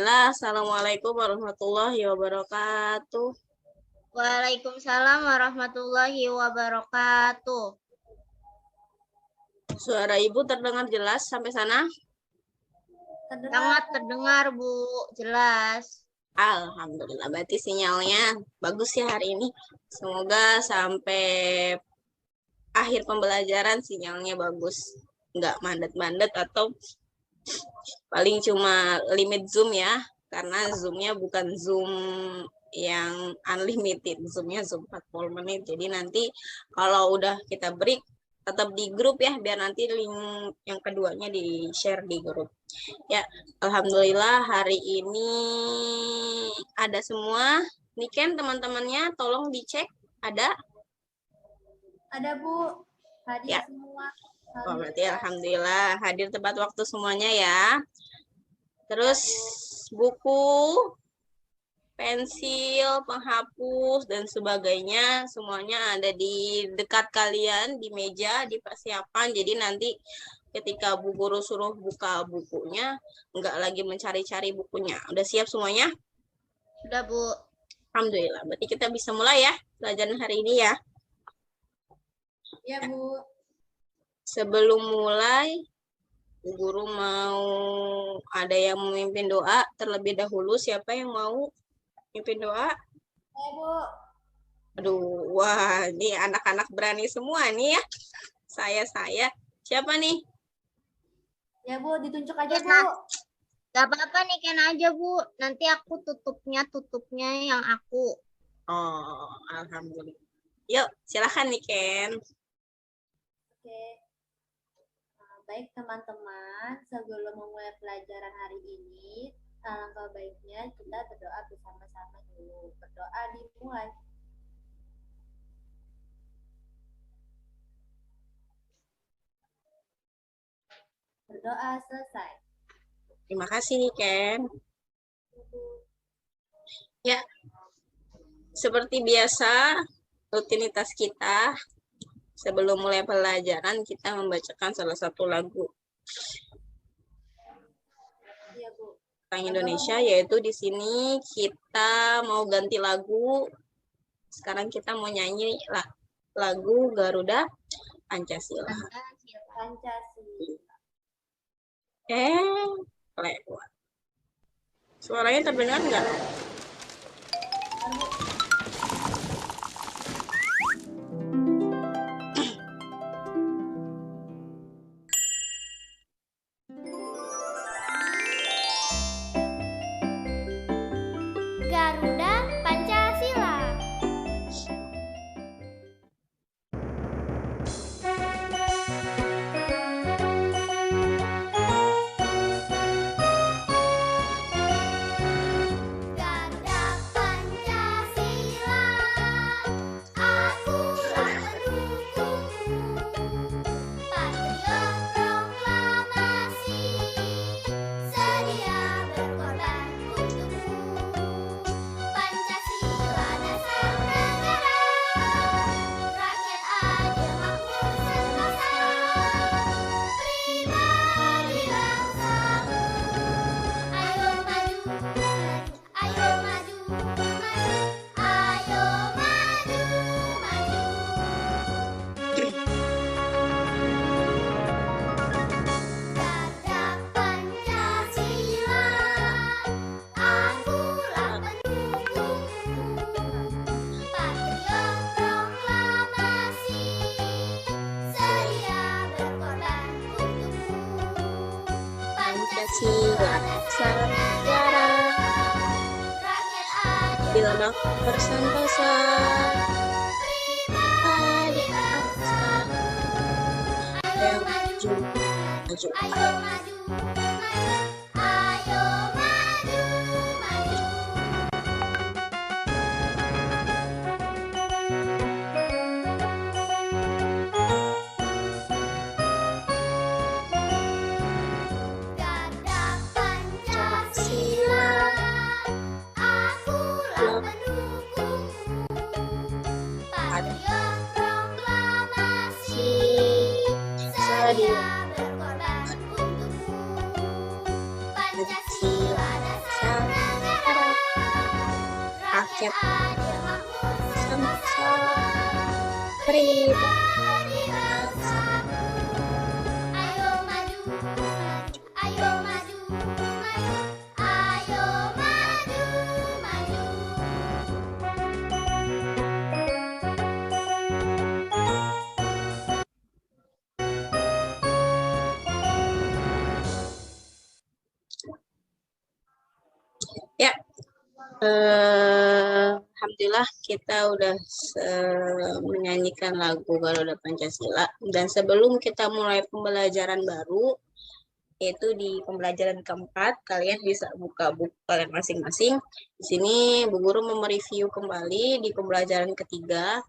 Bismillah. Assalamualaikum warahmatullahi wabarakatuh. Waalaikumsalam warahmatullahi wabarakatuh. Suara Ibu terdengar jelas sampai sana? Sangat terdengar, Bu. Jelas. Alhamdulillah, berarti sinyalnya bagus ya hari ini. Semoga sampai akhir pembelajaran sinyalnya bagus. Nggak mandet-mandet atau paling cuma limit Zoom ya. Karena Zoom-nya bukan Zoom yang unlimited. Zoom-nya Zoom 40 menit. Jadi nanti kalau udah kita break, tetap di grup ya, biar nanti link yang keduanya di-share di grup. Ya, alhamdulillah hari ini ada semua. Niken teman-temannya tolong dicek. Ada? Ada, Bu. Hadir Ya. semua. Oh, berarti alhamdulillah hadir tepat waktu semuanya ya. Terus buku, pensil, penghapus, dan sebagainya semuanya ada di dekat kalian, di meja, di persiapan. Jadi nanti ketika Bu Guru suruh buka bukunya, nggak lagi mencari-cari bukunya. Udah siap semuanya? Sudah, Bu. Alhamdulillah. Berarti kita bisa mulai ya pelajaran hari ini ya. Ya, Bu. Sebelum mulai, Bu Guru mau ada yang memimpin doa terlebih dahulu. Siapa yang mau memimpin doa? Ya, Bu. Aduh, wah, ini anak-anak berani semua nih ya. Saya. Siapa nih? Ya, Bu, ditunjuk aja, Bu. Gak apa-apa nih, Ken aja, Bu. Nanti aku tutupnya yang aku. Oh, alhamdulillah. Yuk, silakan nih, Ken. Oke. Baik, teman-teman. Sebelum memulai pelajaran hari ini, alangkah baiknya kita berdoa bersama-sama dulu. Berdoa dimulai. Berdoa selesai. Terima kasih, Ken. Ya, seperti biasa, rutinitas kita sebelum mulai pelajaran kita membacakan salah satu lagu tentang Indonesia, yaitu di sini kita mau ganti lagu. Sekarang kita mau nyanyi lagu Garuda Pancasila. Lewat. Suaranya terdengar nggak? Garuda Pancasila. Garuda Pancasila, akulah pendukungmu. Patriot proklamasi, sedia berkorban untukmu. Pancasila dasar negara, rakyat adil makmur sentosa, pribadi bangsamu. Ayo maju, ayo maju, ayo maju, maju. Garuda Pancasila, akulah pendukungmu. Patriot proklamasi, sedia berkorban untukmu. Pancasila dasar negara, rakyat adil bila makmur sentosa, pribadi bangsa. ayo maju, Maju. ayo maju, ayo maju, maju. Garuda Pancasila, akulah pendukungmu. Patriot proklamasi, sedia berkorban siap. adil makmur Sama-sama. Free. di bangsa. Ayo maju, maju, ayo maju, maju, ayo maju, maju. Ya, alhamdulillah kita udah menyanyikan lagu Garuda Pancasila. Dan sebelum kita mulai pembelajaran baru, yaitu di pembelajaran keempat, kalian bisa buka buku kalian masing-masing. Di sini Bu Guru mau mereview kembali di pembelajaran ketiga.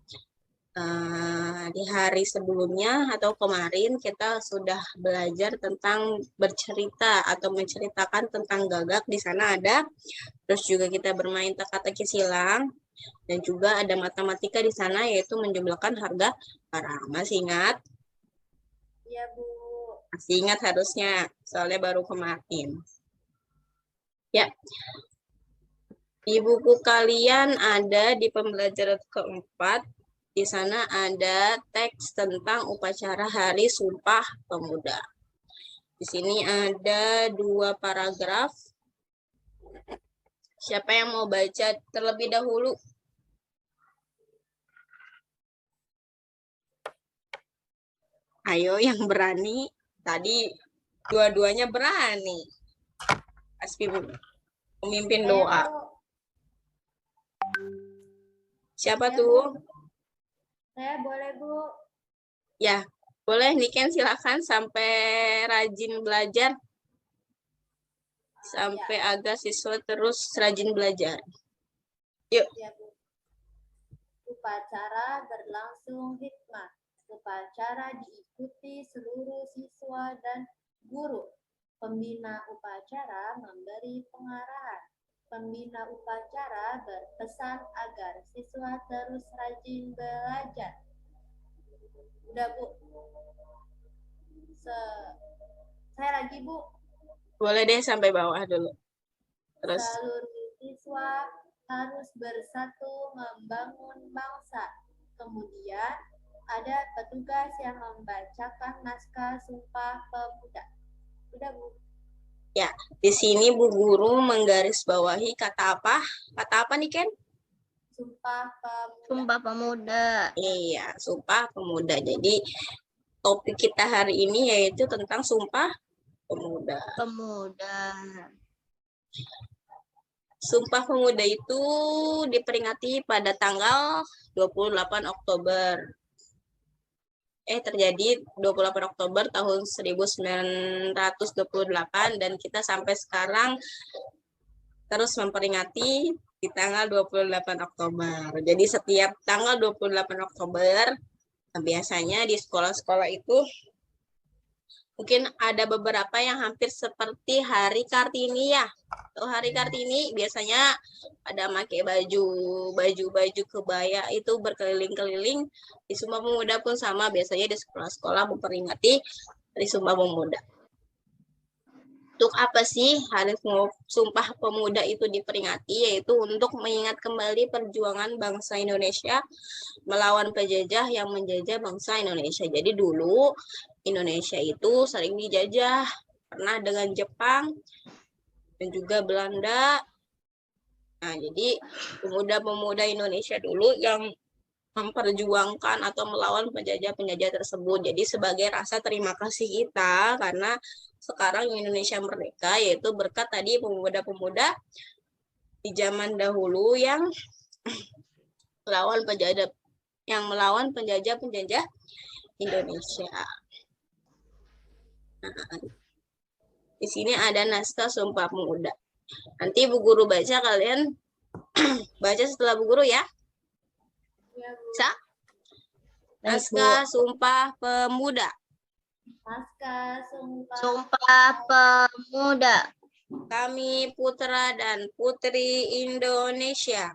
Di hari sebelumnya atau kemarin kita sudah belajar tentang bercerita atau menceritakan tentang gagak. Di sana ada. Terus juga kita bermain teka-teki silang dan juga ada matematika di sana yaitu menjumlahkan harga barang. Masih ingat? Iya, Bu. Masih ingat harusnya, soalnya baru kemarin. Ya. Di buku kalian ada di pembelajaran keempat. Di sana ada teks tentang upacara Hari Sumpah Pemuda. Di sini ada 2 paragraf. Siapa yang mau baca terlebih dahulu? Ayo yang berani. Tadi dua-duanya berani. Aspi pemimpin doa. Siapa tuh? Saya boleh, Bu. Ya, boleh Niken silakan sampai rajin belajar. Sampai agar siswa terus rajin belajar. Yuk. Ya, Bu. Upacara berlangsung hikmat. Upacara diikuti seluruh siswa dan guru. Pembina upacara memberi pengarahan. Pembina upacara berpesan agar siswa terus rajin belajar. Udah, Bu. Saya lagi, Bu. Boleh deh sampai bawah dulu. Terus Seluruh siswa harus bersatu membangun bangsa. Kemudian ada petugas yang membacakan naskah Sumpah Pemuda. Udah, Bu. ya, di sini Bu Guru menggarisbawahi kata apa? Kata apa nih Ken? Sumpah Pemuda. Sumpah Pemuda. Iya, Sumpah Pemuda. Jadi topik kita hari ini yaitu tentang Sumpah Pemuda. Sumpah Pemuda itu diperingati pada tanggal 28 Oktober. Terjadi 28 Oktober tahun 1928 dan kita sampai sekarang terus memperingati di tanggal 28 Oktober. Jadi setiap tanggal 28 Oktober biasanya di sekolah-sekolah itu mungkin ada beberapa yang hampir seperti Hari Kartini ya. Tuh Hari Kartini biasanya ada pakai baju kebaya itu berkeliling-keliling. Di Sumpah Pemuda pun sama, biasanya di sekolah-sekolah memperingati Hari Sumpah Pemuda. Untuk apa sih Hari Sumpah Pemuda itu diperingati? Yaitu untuk mengingat kembali perjuangan bangsa Indonesia melawan penjajah yang menjajah bangsa Indonesia. Jadi dulu Indonesia itu sering dijajah, pernah dengan Jepang dan juga Belanda. Nah, jadi pemuda-pemuda Indonesia dulu yang memperjuangkan atau melawan penjajah-penjajah tersebut. Jadi sebagai rasa terima kasih kita karena sekarang Indonesia merdeka, yaitu berkat tadi pemuda-pemuda di zaman dahulu yang melawan penjajah Indonesia. Nah, di sini ada naskah Sumpah Pemuda. Nanti Bu Guru baca, kalian baca setelah Bu Guru ya. Bisa? Naskah Sumpah Pemuda. Naskah Sumpah Pemuda. Kami putra dan putri Indonesia.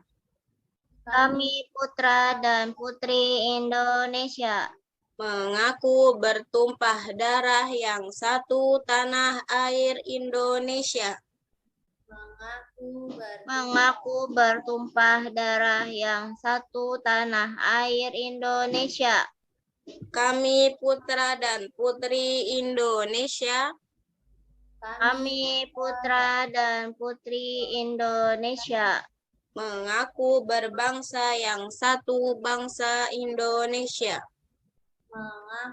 Kami putra dan putri Indonesia. Mengaku bertumpah darah yang satu tanah air Indonesia. Mengaku bertumpah darah yang satu tanah air Indonesia. Kami putra dan putri Indonesia. Kami putra dan putri Indonesia. Mengaku berbangsa yang satu, bangsa Indonesia.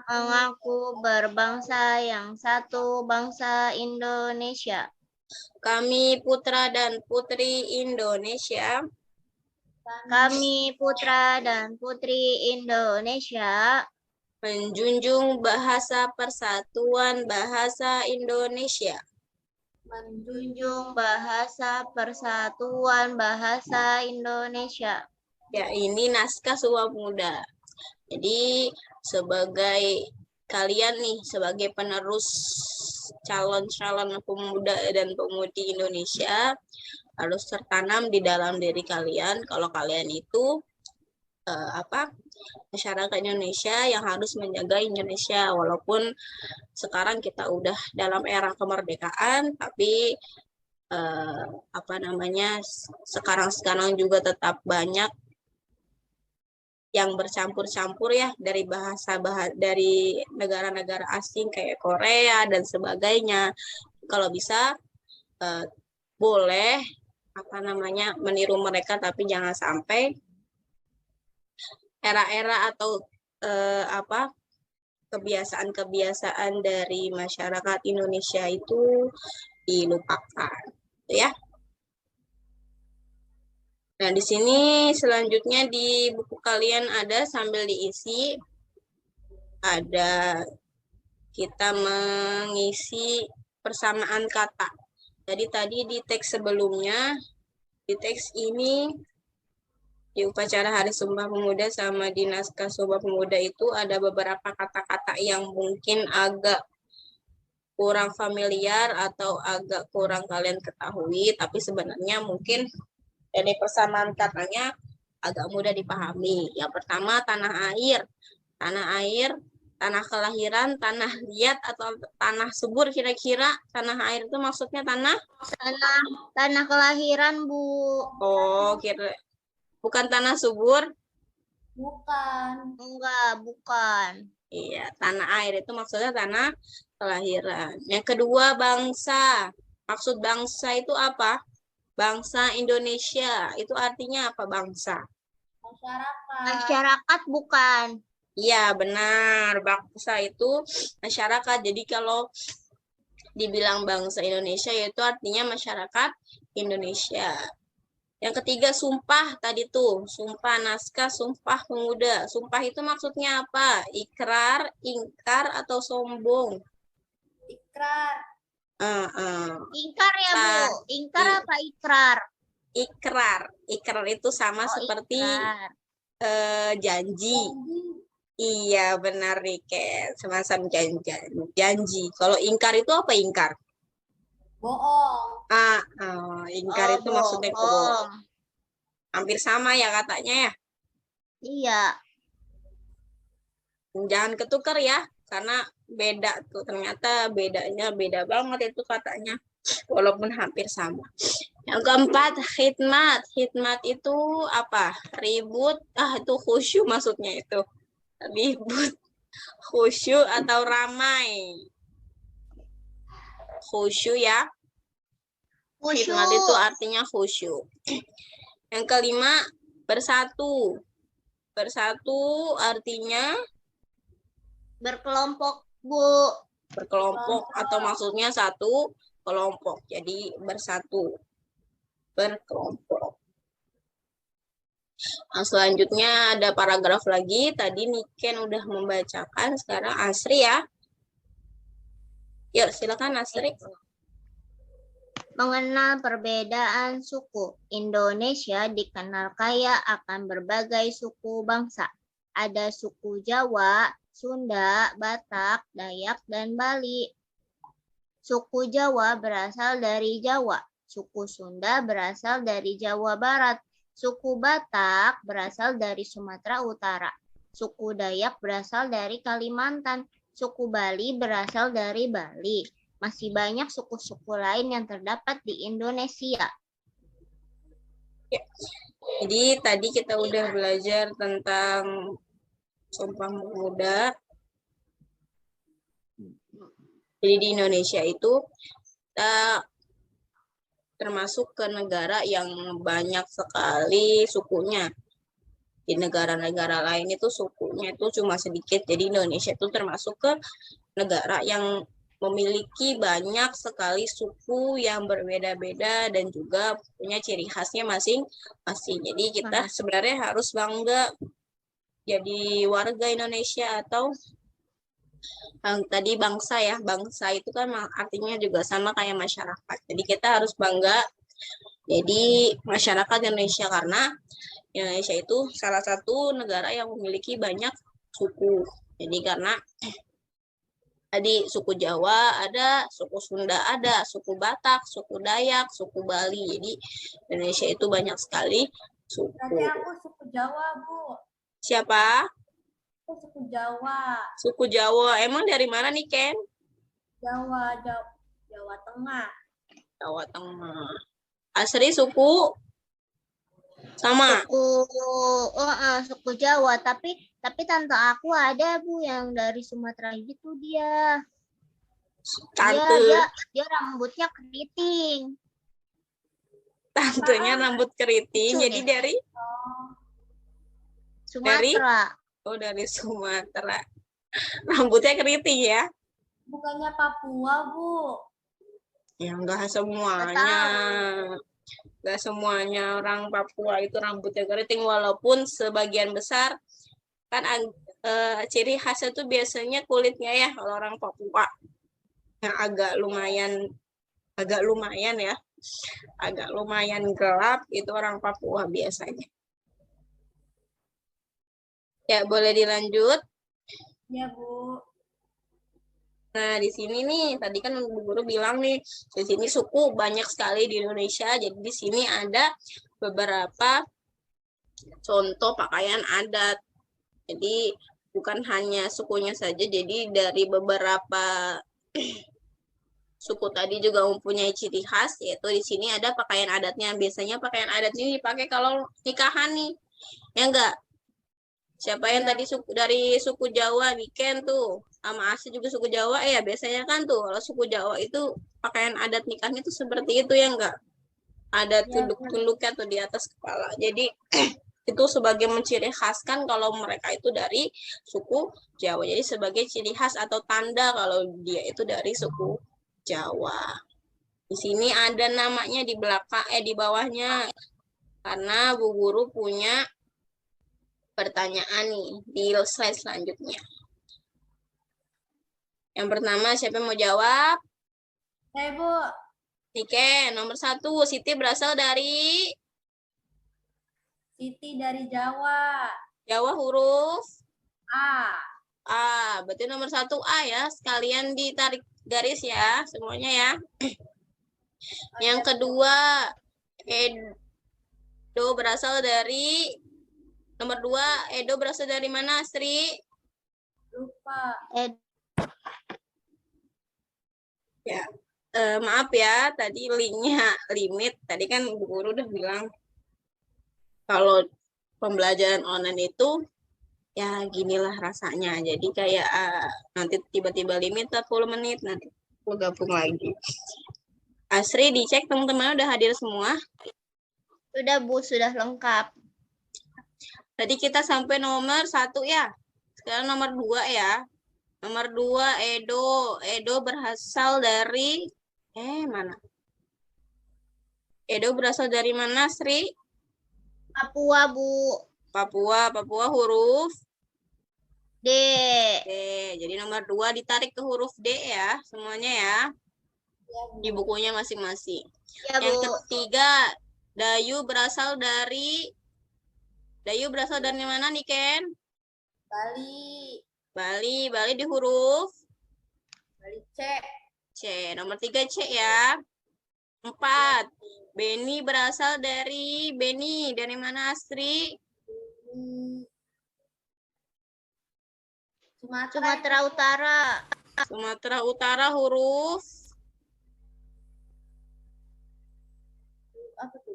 Mengaku berbangsa yang satu, bangsa Indonesia. Kami putra dan putri Indonesia. Kami putra dan putri Indonesia. Menjunjung bahasa persatuan bahasa Indonesia. Menjunjung bahasa persatuan bahasa Indonesia. Ya, ini naskah Sumpah Pemuda. Jadi sebagai kalian nih, sebagai penerus calon-calon pemuda dan pemudi Indonesia, harus tertanam di dalam diri kalian kalau kalian itu masyarakat Indonesia yang harus menjaga Indonesia. Walaupun sekarang kita udah dalam era kemerdekaan, tapi sekarang juga tetap banyak yang bercampur-campur ya dari dari negara-negara asing kayak Korea dan sebagainya. Kalau bisa boleh meniru mereka, tapi jangan sampai era-era atau kebiasaan-kebiasaan dari masyarakat Indonesia itu dilupakan, ya. Nah, di sini selanjutnya di buku kalian ada sambil diisi, ada kita mengisi persamaan kata. Jadi tadi di teks sebelumnya, di teks ini, di upacara Hari Sumpah Pemuda sama di naskah Sumpah Pemuda itu ada beberapa kata-kata yang mungkin agak kurang familiar atau agak kurang kalian ketahui, tapi sebenarnya mungkin dari persamaan katanya agak mudah dipahami. Yang pertama, tanah air. Tanah air, tanah kelahiran, tanah liat, atau tanah subur. Kira-kira tanah air itu maksudnya tanah kelahiran, Bu. Oh, bukan tanah subur? Bukan. Enggak, bukan. Iya, tanah air itu maksudnya tanah kelahiran. Yang kedua, bangsa. Maksud bangsa itu apa? Bangsa Indonesia. Itu artinya apa bangsa? Masyarakat bukan. Iya, benar. Bangsa itu masyarakat. Jadi kalau dibilang bangsa Indonesia, yaitu artinya masyarakat Indonesia. Yang ketiga, sumpah tadi tuh. Sumpah naskah, sumpah pemuda. Sumpah itu maksudnya apa? Ikrar, ingkar, atau sombong? Ikrar. Ingkar ya, Bu. Ingkar apa ikrar? Ikrar. Ikrar itu sama seperti janji. Iya, benar nih, semacam janji. Kalau ingkar itu apa ingkar? Bohong. Ingkar itu maksudnya bohong. Hampir sama ya katanya ya? Iya. Jangan ketukar ya, karena beda tuh. Ternyata bedanya beda banget itu katanya. Walaupun hampir sama. Yang keempat, khidmat. Khidmat itu apa? Ribut. Itu khusyuk maksudnya itu. Ribut. Khusyuk atau ramai. Khusyuk ya. Khidmat itu artinya khusyuk. Yang kelima, bersatu. Bersatu artinya berkelompok, Bu. Berkelompok atau maksudnya satu kelompok. Jadi bersatu. Berkelompok. Nah, selanjutnya ada paragraf lagi. Tadi Niken udah membacakan. Sekarang Asri ya. Yuk, silakan Asri. Mengenal perbedaan suku. Indonesia dikenal kaya akan berbagai suku bangsa. Ada suku Jawa, Sunda, Batak, Dayak, dan Bali. Suku Jawa berasal dari Jawa. Suku Sunda berasal dari Jawa Barat. Suku Batak berasal dari Sumatera Utara. Suku Dayak berasal dari Kalimantan. Suku Bali berasal dari Bali. Masih banyak suku-suku lain yang terdapat di Indonesia. Ya. Jadi tadi kita udah belajar tentang Sumpah Pemuda. Jadi di Indonesia itu kita termasuk ke negara yang banyak sekali sukunya. Di negara-negara lain itu sukunya itu cuma sedikit. Jadi Indonesia itu termasuk ke negara yang memiliki banyak sekali suku yang berbeda-beda dan juga punya ciri khasnya masing-masing. Jadi kita sebenarnya harus bangga jadi warga Indonesia atau tadi bangsa ya. Bangsa itu kan artinya juga sama kayak masyarakat. Jadi kita harus bangga jadi masyarakat Indonesia karena Indonesia itu salah satu negara yang memiliki banyak suku. Jadi karena tadi suku Jawa ada, suku Sunda ada, suku Batak, suku Dayak, suku Bali. Jadi Indonesia itu banyak sekali suku. Nanti aku suku Jawa, Bu. Siapa? Aku suku Jawa. Suku Jawa. Emang dari mana nih, Ken? Jawa Tengah. Jawa Tengah. Asri suku sama. Suku Jawa, tapi tante aku ada, Bu, yang dari Sumatera gitu dia. Tante. Dia rambutnya keriting. Tantenya rambut keriting. Jadi dari Sumatera. Dari Sumatera. Rambutnya keriting ya? Bukannya Papua, Bu. Ya enggak semuanya. Enggak semuanya orang Papua itu rambutnya keriting, walaupun sebagian besar kan ciri khasnya itu biasanya kulitnya ya kalau orang Papua yang agak lumayan gelap itu orang Papua biasanya. Ya, boleh dilanjut? Ya, Bu. Nah, di sini nih, tadi kan Bu Guru bilang nih, di sini suku banyak sekali di Indonesia. Jadi di sini ada beberapa contoh pakaian adat. Jadi bukan hanya sukunya saja, jadi dari beberapa suku tadi juga mempunyai ciri khas, yaitu di sini ada pakaian adatnya. Biasanya pakaian adat ini dipakai kalau nikahan nih, ya enggak? Siapa yang tadi dari suku Jawa, Niken tuh, sama Asli juga suku Jawa, ya biasanya kan tuh, kalau suku Jawa itu pakaian adat nikahnya tuh seperti itu ya enggak? Ada tunduk-tunduknya tuh di atas kepala. Jadi itu sebagai menciri khaskan kalau mereka itu dari suku Jawa. Jadi sebagai ciri khas atau tanda kalau dia itu dari suku Jawa. Di sini ada namanya di belakang di bawahnya. Karena Bu Guru punya pertanyaan nih di slide selanjutnya. Yang pertama siapa yang mau jawab? Saya, Bu. Niken, nomor 1. Siti berasal dari? Siti dari Jawa. Jawa huruf? A. A. Berarti nomor 1 A ya. Sekalian ditarik garis ya. Semuanya ya. Yang kedua, Edo berasal dari? Nomor 2, Edo berasal dari mana, Sri? Lupa. Ya, maaf ya, tadi linknya limit. Tadi kan Bu Guru udah bilang kalau pembelajaran online itu ya ginilah rasanya. Jadi kayak nanti tiba-tiba limit 40 menit, nanti aku gabung lagi. Asri, dicek teman-teman udah hadir semua? Sudah, Bu, sudah lengkap. Tadi kita sampai nomor 1 ya. Sekarang nomor 2 ya. Nomor 2, Edo. Edo berasal dari mana? Edo berasal dari mana, Sri? Papua, Bu. Papua huruf D. Jadi nomor 2 ditarik ke huruf D ya, semuanya ya. Di bukunya masing-masing. Ya, Yang Bu. ketiga, Dayu berasal dari mana nih, Ken? Bali. Bali di huruf? Bali C. C. Nomor 3 C ya. 4. Beni berasal dari dari mana, Astri? Sumatera Utara. Sumatera Utara huruf?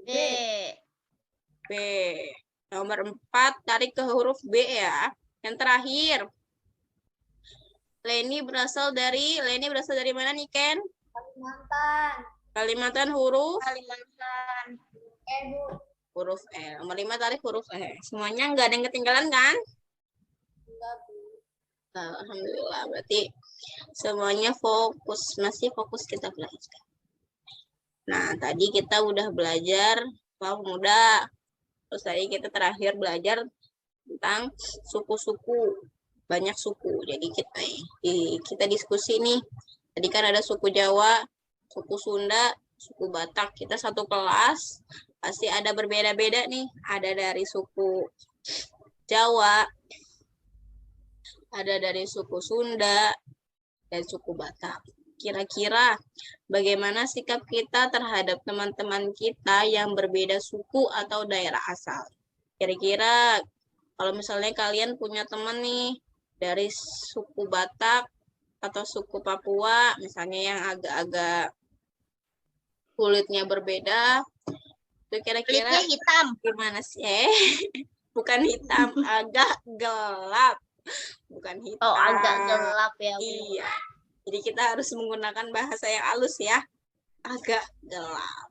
B. B. Nomor 4, tarik ke huruf B ya. Yang terakhir. Leni berasal dari mana nih, Ken? Kalimantan. Kalimantan huruf? Kalimantan. Bu. Huruf E. Nomor 5, tarik huruf E. Semuanya nggak ada yang ketinggalan kan? Enggak, Bu. Alhamdulillah. Berarti semuanya fokus. Masih fokus kita belajar. Nah, tadi kita udah belajar pemuda. Terus tadi kita terakhir belajar tentang suku-suku. Banyak suku. Jadi kita diskusi nih. Tadi kan ada suku Jawa, suku Sunda, suku Batak. Kita satu kelas, pasti ada berbeda-beda nih. Ada dari suku Jawa, ada dari suku Sunda, dan suku Batak. Kira-kira bagaimana sikap kita terhadap teman-teman kita yang berbeda suku atau daerah asal? Kira-kira kalau misalnya kalian punya teman nih dari suku Batak atau suku Papua, misalnya yang agak-agak kulitnya berbeda, itu kira-kira Kulitnya hitam. gimana sih? Bukan hitam, agak gelap. Bukan hitam. Oh, agak gelap ya, Bu. Iya. Jadi kita harus menggunakan bahasa yang halus ya. Agak gelap.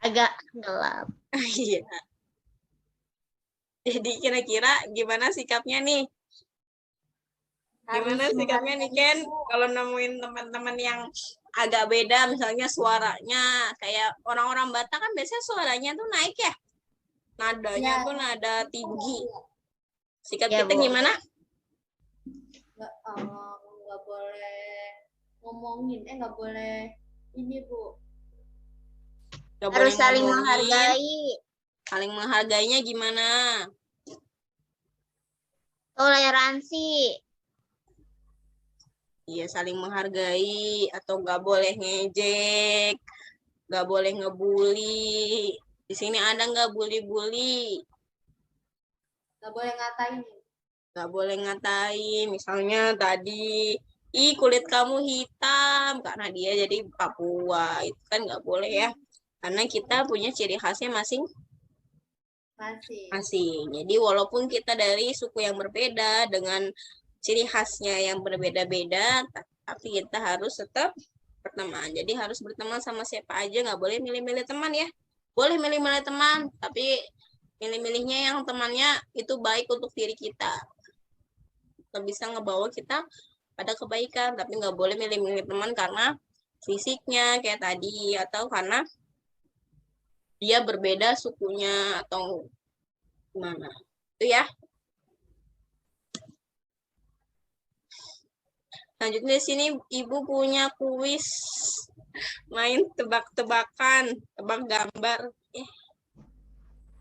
Agak gelap. Iya. Jadi kira-kira gimana sikapnya nih? Gimana sikapnya nih, Ken? Kalau nemuin teman-teman yang agak beda, misalnya suaranya kayak orang-orang Batak kan biasanya suaranya tuh naik ya. Nadanya tuh nada tinggi. Sikap Ya, kita Bu. gimana? Nggak boleh ngomongin, nggak boleh ini, Bu. Gak Harus boleh saling ngomongin. menghargai. Saling menghargainya gimana? Toleransi. Iya, saling menghargai atau nggak boleh ngejek, nggak boleh ngebully. Di sini ada nggak bully-bully? Nggak boleh ngatain. Nggak boleh ngatain. Misalnya tadi, ih kulit kamu hitam karena dia jadi Papua. Itu kan nggak boleh ya. Karena kita punya ciri khasnya masing-masing. Jadi walaupun kita dari suku yang berbeda dengan ciri khasnya yang berbeda-beda, tapi kita harus tetap berteman. Jadi harus berteman sama siapa aja, nggak boleh milih-milih teman ya. Boleh milih-milih teman, tapi milih-milihnya yang temannya itu baik untuk diri kita. Bisa ngebawa kita pada kebaikan, tapi nggak boleh milih-milih teman karena fisiknya kayak tadi, atau karena dia berbeda sukunya atau gimana. Itu ya. Selanjutnya di sini Ibu punya kuis main tebak-tebakan, tebak gambar.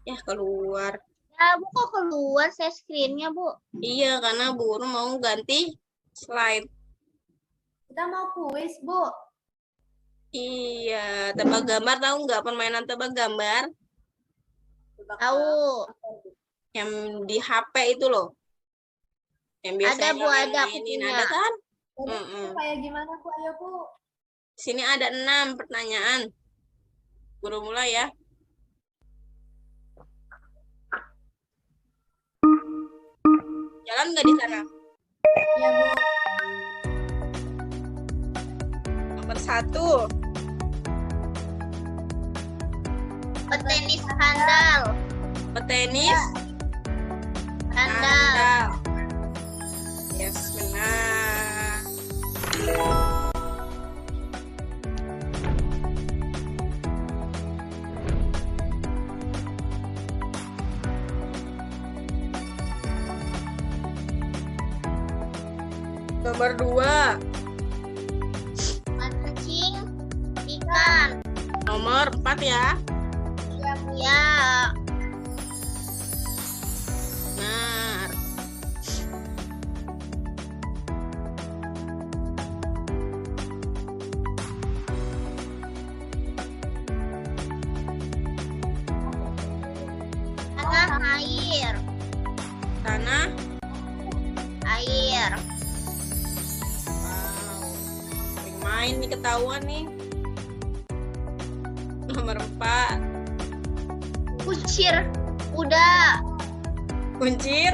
Ya keluar. Ya, Bu, kok keluar saya screen-nya, Bu? Iya, karena Bu Guru mau ganti slide. Kita mau kuis, Bu. Iya, tebak gambar, tahu nggak permainan tebak gambar? Tahu. Yang di HP itu loh. Yang biasanya Ada, Bu, ada, aku mainin. punya. Ada kan? Kayak gimana, Bu? Ayo, Bu. Sini ada 6 pertanyaan. Guru mulai ya. Jalan nggak di sana? Iya, Bu. Nomor 1. Petenis handal. Petenis Handal. handal. Yes, benar. Nomor 2. Mancing ikan. Nomor 4 ya. Ya. Benar. Tanah air. Tanah. Air. Wow. Sering main nih ketahuan nih. Nomor 4. Kucir. Kuda. Kuncir.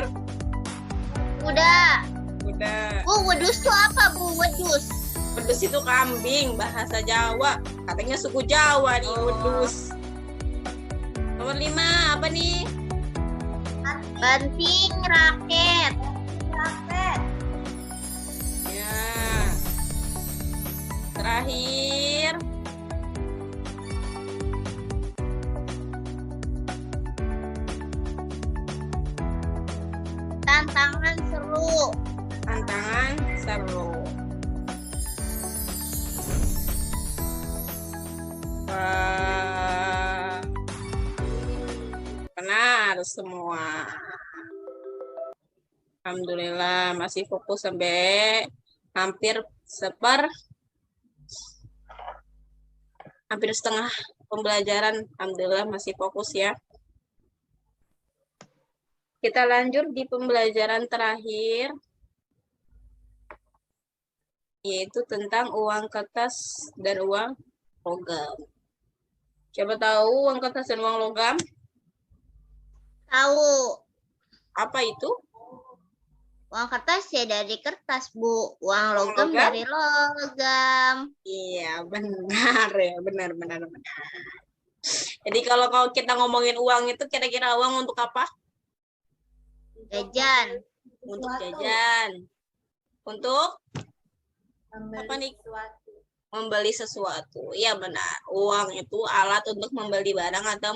Kuda. Udah. Bu, wedus tuh apa, Bu? Wedus. Wedus itu kambing, bahasa Jawa. Katanya suku Jawa nih, wedus. Nomor 5, apa nih? Banting raket. Ya. Terakhir. Tantangan seru. Tantangan seru. Wah. Benar semua. Alhamdulillah masih fokus sampai hampir setengah pembelajaran. Alhamdulillah masih fokus ya. Kita lanjut di pembelajaran terakhir, yaitu tentang uang kertas dan uang logam. Siapa tahu uang kertas dan uang logam? Tahu. Apa itu? Uang kertas ya dari kertas, Bu. Uang logam logam? dari logam. Iya, benar ya, benar. Jadi kalau kita ngomongin uang itu kira-kira uang untuk apa? Jajan. Untuk jajan. Untuk apa nih? Membeli sesuatu. Iya benar. Uang itu alat untuk membeli barang atau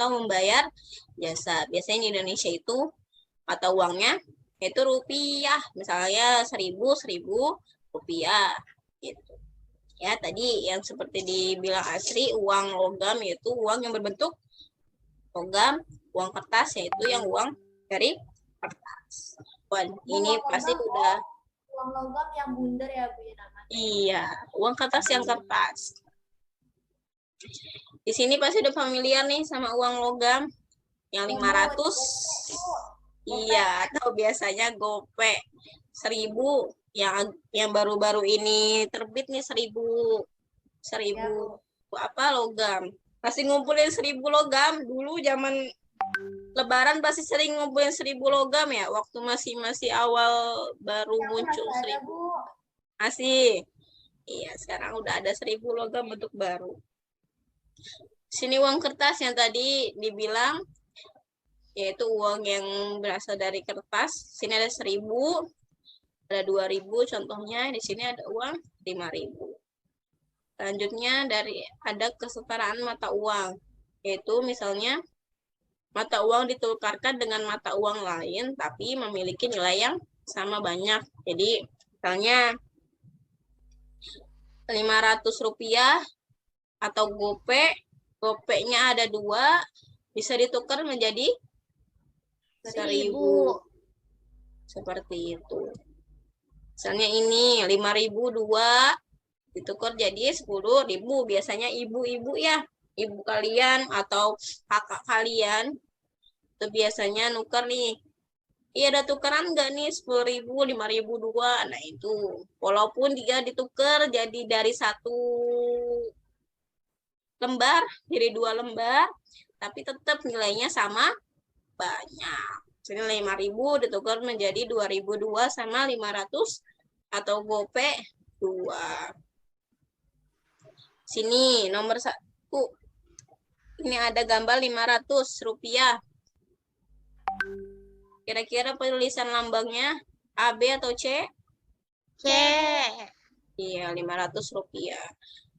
membayar jasa. Biasanya di Indonesia itu mata uangnya itu rupiah. Misalnya 1.000 rupiah gitu. Ya, tadi yang seperti dibilang Asri, uang logam yaitu uang yang berbentuk logam, uang kertas yaitu yang uang dari kertas. Wah, ini pasti udah Uang logam yang bundar ya, Bu, namanya. iya, uang kertas yang kertas. Di sini pasti udah familiar nih sama uang logam yang 500. Iya, atau biasanya gope 1.000 yang baru-baru ini terbit nih 1.000 apa logam. Pasti ngumpulin 1.000 logam dulu zaman Lebaran pasti sering ngumpulin 1.000 logam ya, waktu masih awal baru muncul 1.000. Masih. Iya, sekarang udah ada 1.000 logam bentuk baru. Sini uang kertas yang tadi dibilang, yaitu uang yang berasal dari kertas. Sini ada 1.000, ada 2.000 contohnya. Di sini ada uang 5.000. Selanjutnya ada kesetaraan mata uang, yaitu misalnya mata uang ditukarkan dengan mata uang lain, tapi memiliki nilai yang sama banyak. Jadi, misalnya 500 rupiah atau gope-nya ada 2, bisa ditukar menjadi 1.000. Seperti itu. Misalnya ini 5.000 2, ditukar jadi 10.000. Biasanya ibu-ibu ya. Ibu kalian atau kakak kalian itu biasanya nuker nih. Iya, ada tukeran nggak nih 10.000, 5.000 2. Nah itu, walaupun dia ditukar jadi dari 1 lembar jadi 2 lembar, tapi tetap nilainya sama banyak. Jadi 5.000 ditukar menjadi 2.002 sama 500 atau gope 2. Sini nomor 1. Ini ada gambar 500 rupiah. Kira-kira penulisan lambangnya A, B, atau C? C. Iya, 500 rupiah.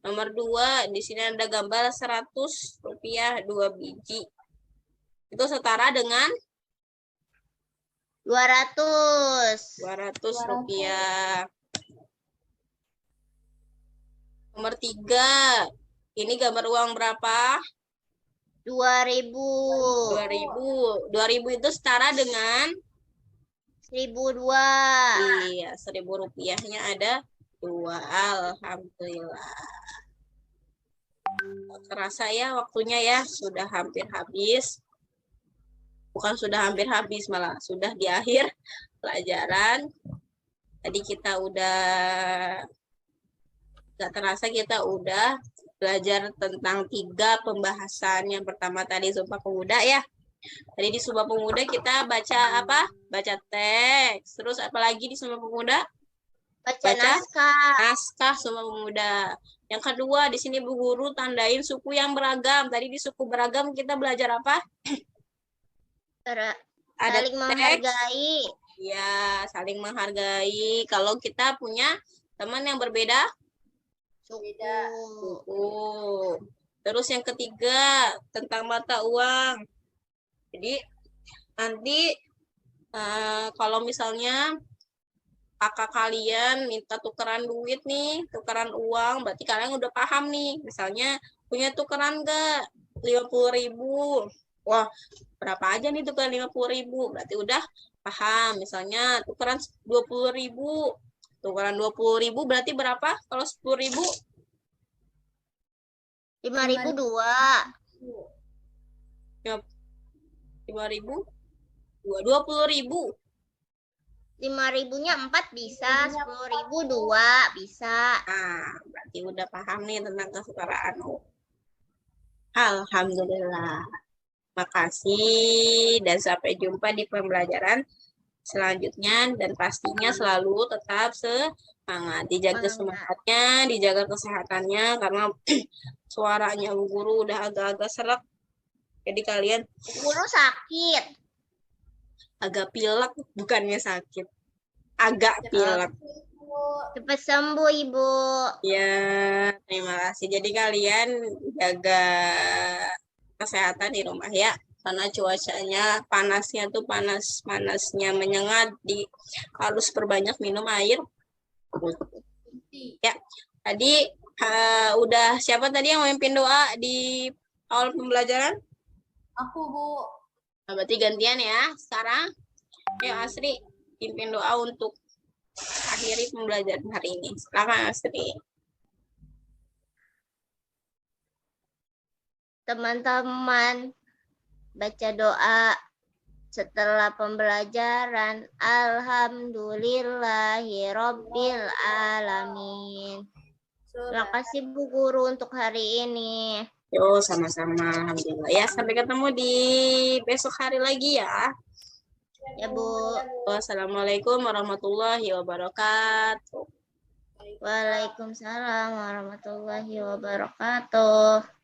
Nomor 2, di sini ada gambar 100 rupiah, 2 biji. Itu setara dengan 200. 200 rupiah. Nomor 3, ini gambar uang berapa? 2.000. 2.000 itu setara dengan 1.002. iya, 1.000 rupiahnya ada 2. Alhamdulillah. Terasa ya waktunya ya, sudah hampir habis. Bukan sudah hampir habis, malah sudah di akhir pelajaran. Tadi kita udah, gak terasa kita udah belajar tentang 3 pembahasan. Yang pertama tadi Sumpah Pemuda ya. Tadi di Sumpah Pemuda kita baca apa? Baca teks. Terus apalagi di Sumpah Pemuda? Baca naskah. Naskah Sumpah Pemuda. Yang kedua, di sini Bu Guru tandain suku yang beragam. Tadi di suku beragam kita belajar apa? Ada Saling teks. menghargai. Ya, saling menghargai. Kalau kita punya teman yang berbeda, Suku. Terus yang ketiga, tentang mata uang. Jadi, nanti kalau misalnya kakak kalian minta tukeran duit nih, tukeran uang, berarti kalian udah paham nih. Misalnya, punya tukeran nggak? 50.000. Wah, berapa aja nih tukeran 50.000? Berarti udah paham. Misalnya, tukeran 20.000. Tukeran 20.000 berarti berapa? Kalau 10.000? 5.000 2. 5.000? 20.000. 5.000-nya 4 bisa, 10.000 2 bisa. Nah, berarti udah paham nih tentang kesetaraan. Alhamdulillah. Makasih dan sampai jumpa di pembelajaran selanjutnya dan pastinya selalu tetap semangat. Dijaga semangatnya, dijaga kesehatannya karena suaranya Bu Guru udah agak-agak serak. Jadi kalian Guru sakit. agak pilek, bukannya sakit. Agak pilek. Cepat sembuh, Ibu. Ya, terima kasih. Jadi kalian jaga kesehatan di rumah ya. Karena cuacanya panasnya tuh panas-panasnya menyengat, harus perbanyak minum air. Ya, tadi udah siapa tadi yang memimpin doa di awal pembelajaran? Aku, Bu. Nah, berarti gantian ya. Sekarang, ayo Asri, pimpin doa untuk akhiri pembelajaran hari ini. Silakan Asri. Teman-teman, baca doa setelah pembelajaran. Alhamdulillahirabbil alamin. Terima kasih Bu Guru untuk hari ini. Yo, sama-sama. Alhamdulillah. Ya, sampai ketemu di besok hari lagi ya. Ya, Bu. Wassalamualaikum warahmatullahi wabarakatuh. Waalaikumsalam warahmatullahi wabarakatuh.